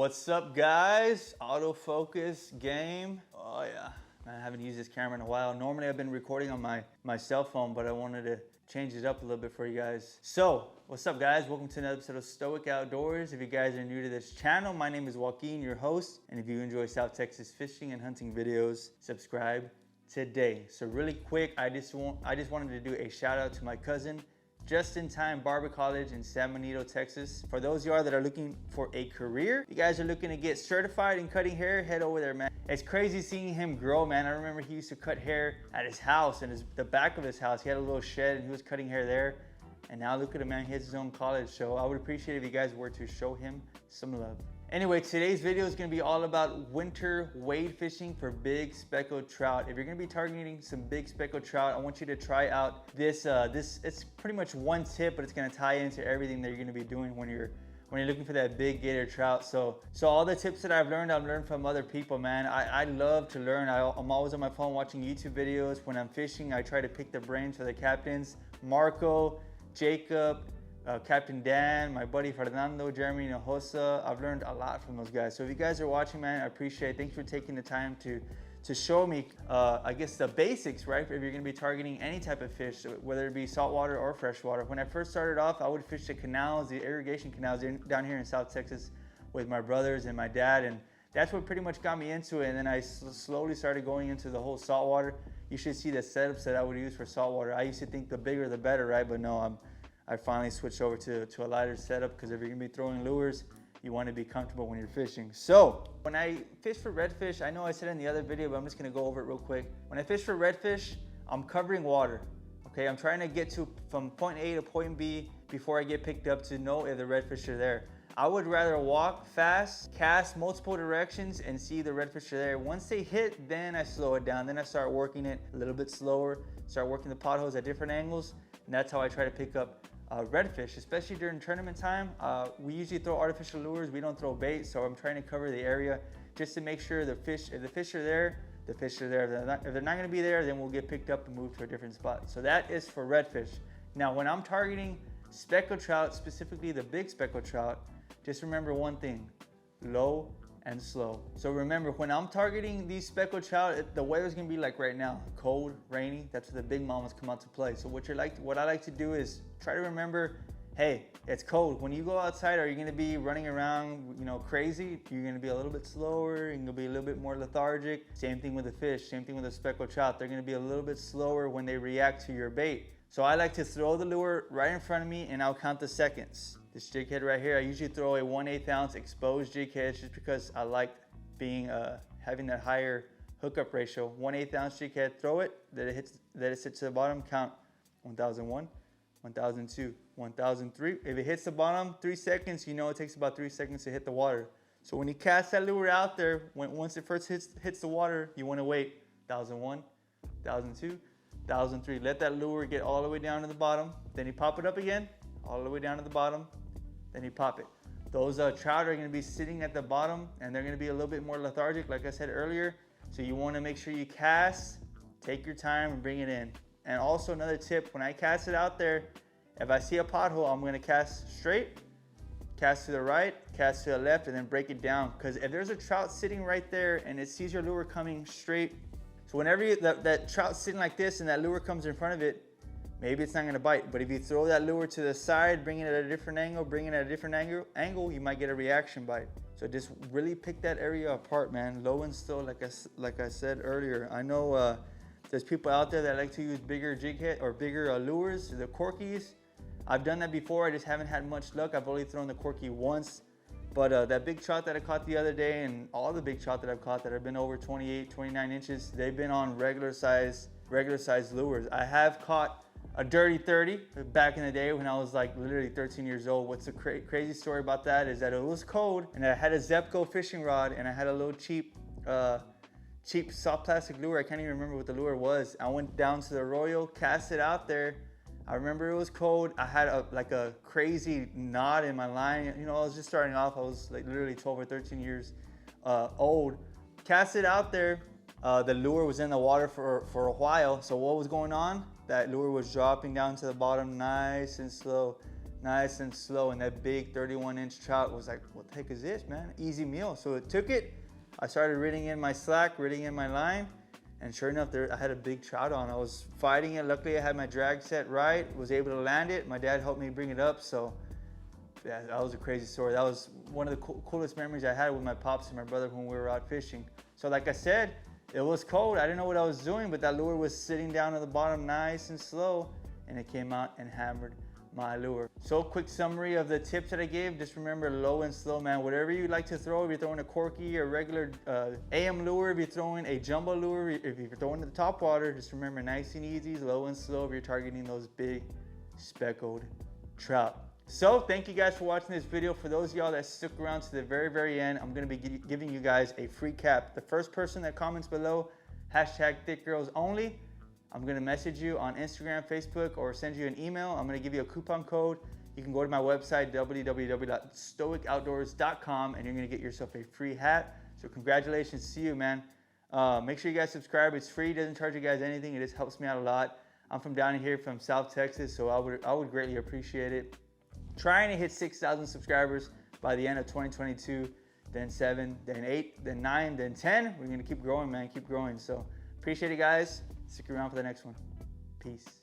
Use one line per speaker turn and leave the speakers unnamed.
What's up, guys? Autofocus game. Oh yeah, I haven't used this camera in a while. Normally I've been recording on my cell phone, but I wanted to change it up a little bit for you guys. So what's up, guys? Welcome to another episode of Stoic Outdoors. If you guys are new to this channel, my name is Joaquin, your host, and if you enjoy South Texas fishing and hunting videos, subscribe today. So really quick, I just wanted to do a shout out to my cousin, Just in Time Barber College in San Benito, Texas. For those of y'all that are looking for a career, you guys are looking to get certified in cutting hair, head over there, man. It's crazy seeing him grow, man. I remember he used to cut hair at his house, and the back of his house. He had a little shed and he was cutting hair there. And now look at him, man. He has his own college. So I would appreciate if you guys were to show him some love. Anyway, today's video is going to be all about winter wade fishing for big speckled trout. If you're going to be targeting some big speckled trout, I want you to try out this. It's pretty much one tip, but it's going to tie into everything that you're going to be doing when you're looking for that big gator trout. So all the tips that I've learned from other people, man. I love to learn. I'm always on my phone watching YouTube videos. When I'm fishing, I try to pick the brains for the captains, Marco, Jacob, Captain Dan, my buddy Fernando, Jeremy Hinojosa. I've learned a lot from those guys. So if you guys are watching, man, I appreciate it. Thanks for taking the time to show me, I guess, the basics, right? If you're gonna be targeting any type of fish, whether it be saltwater or freshwater. When I first started off, I would fish the canals, the irrigation canals down here in South Texas with my brothers and my dad. And that's what pretty much got me into it. And then I slowly started going into the whole saltwater. You should see the setups that I would use for saltwater. I used to think the bigger the better, right? But no, I finally switched over to a lighter setup, because if you're gonna be throwing lures, you want to be comfortable when you're fishing. So when I fish for redfish, I know I said in the other video, but I'm just gonna go over it real quick. When I fish for redfish, I'm covering water. Okay, I'm trying to get from point A to point B before I get picked up to know if the redfish are there. I would rather walk fast, cast multiple directions, and see the redfish are there. Once they hit, then I slow it down. Then I start working it a little bit slower, start working the potholes at different angles, and that's how I try to pick up redfish, especially during tournament time. We usually throw artificial lures. We don't throw bait, so I'm trying to cover the area just to make sure if the fish are there, the fish are there. If they're not going to be there, then we'll get picked up and moved to a different spot. So that is for redfish. Now, when I'm targeting speckled trout, specifically the big speckled trout, just remember one thing: low and slow. So remember, when I'm targeting these speckled trout, the weather's gonna be like right now, cold, rainy. That's where the big mamas come out to play. So what I like to do is try to remember, hey, it's cold. When you go outside, are you gonna be running around, crazy? You're gonna be a little bit slower, you're gonna be a little bit more lethargic. Same thing with the fish, same thing with the speckled trout. They're gonna be a little bit slower when they react to your bait. So I like to throw the lure right in front of me, and I'll count the seconds. This jig head right here, I usually throw a 1/8 ounce exposed jig head, just because I like having that higher hookup ratio. 1/8 ounce jig head, throw it, let it sit to the bottom, count 1001, 1002, 1003. If it hits the bottom, 3 seconds, it takes about 3 seconds to hit the water. So when you cast that lure out there, once it first hits the water, you want to wait 1001, 1002, 1003. Let that lure get all the way down to the bottom. Then you pop it up again, all the way down to the bottom. Then you pop it. Those trout are going to be sitting at the bottom, and they're going to be a little bit more lethargic, like I said earlier. So you want to make sure you cast, take your time, and bring it in. And also another tip: when I cast it out there, if I see a pothole, I'm going to cast straight, cast to the right, cast to the left, and then break it down. Because if there's a trout sitting right there and it sees your lure coming straight, so whenever that trout's sitting like this and that lure comes in front of it, maybe it's not gonna bite. But if you throw that lure to the side, bring it at a different angle, you might get a reaction bite. So just really pick that area apart, man. Low and slow, like I said earlier. I know there's people out there that like to use bigger jig head or bigger lures, the corkies. I've done that before. I just haven't had much luck. I've only thrown the corky once. But that big trout that I caught the other day, and all the big trout that I've caught that have been over 28, 29 inches, they've been on regular size lures. I have caught a dirty 30 back in the day when I was like literally 13 years old. What's the crazy story about that is that it was cold, and I had a Zepco fishing rod, and I had a little cheap soft plastic lure. I can't even remember what the lure was. I went down to the Arroyo, cast it out there. I remember it was cold. I had a crazy knot in my line. I was just starting off. I was like literally 12 or 13 years old. Cast it out there. The lure was in the water for a while. So what was going on? That lure was dropping down to the bottom nice and slow. nice and slow. And that big 31-inch trout was like, what the heck is this, man? Easy meal. So it took it. I started reeling in my slack, reeling in my line. And sure enough, I had a big trout on. I was fighting it. Luckily, I had my drag set right, was able to land it. My dad helped me bring it up. So yeah, that was a crazy story. That was one of the coolest memories I had with my pops and my brother when we were out fishing. So like I said, it was cold. I didn't know what I was doing, but that lure was sitting down at the bottom nice and slow, and it came out and hammered my lure. So quick summary of the tips that I gave. Just remember, low and slow, man. Whatever you like to throw, if you're throwing a corky or regular AM lure, if you're throwing a jumbo lure, if you're throwing the top water, just remember, nice and easy, low and slow if you're targeting those big speckled trout. So thank you guys for watching this video. For those of y'all that stuck around to the very end, I'm gonna be giving you guys a free cap. The first person that comments below, #thickgirlsonly, I'm gonna message you on Instagram, Facebook, or send you an email. I'm gonna give you a coupon code. You can go to my website, www.stoicoutdoors.com, and you're gonna get yourself a free hat. So congratulations to you, man. Make sure you guys subscribe. It's free, doesn't charge you guys anything. It just helps me out a lot. I'm from down here from South Texas, so I would greatly appreciate it. Trying to hit 6,000 subscribers by the end of 2022, then 7, then 8, then 9, then 10. We're gonna keep growing, man, keep growing. So appreciate it, guys. Stick around for the next one. Peace.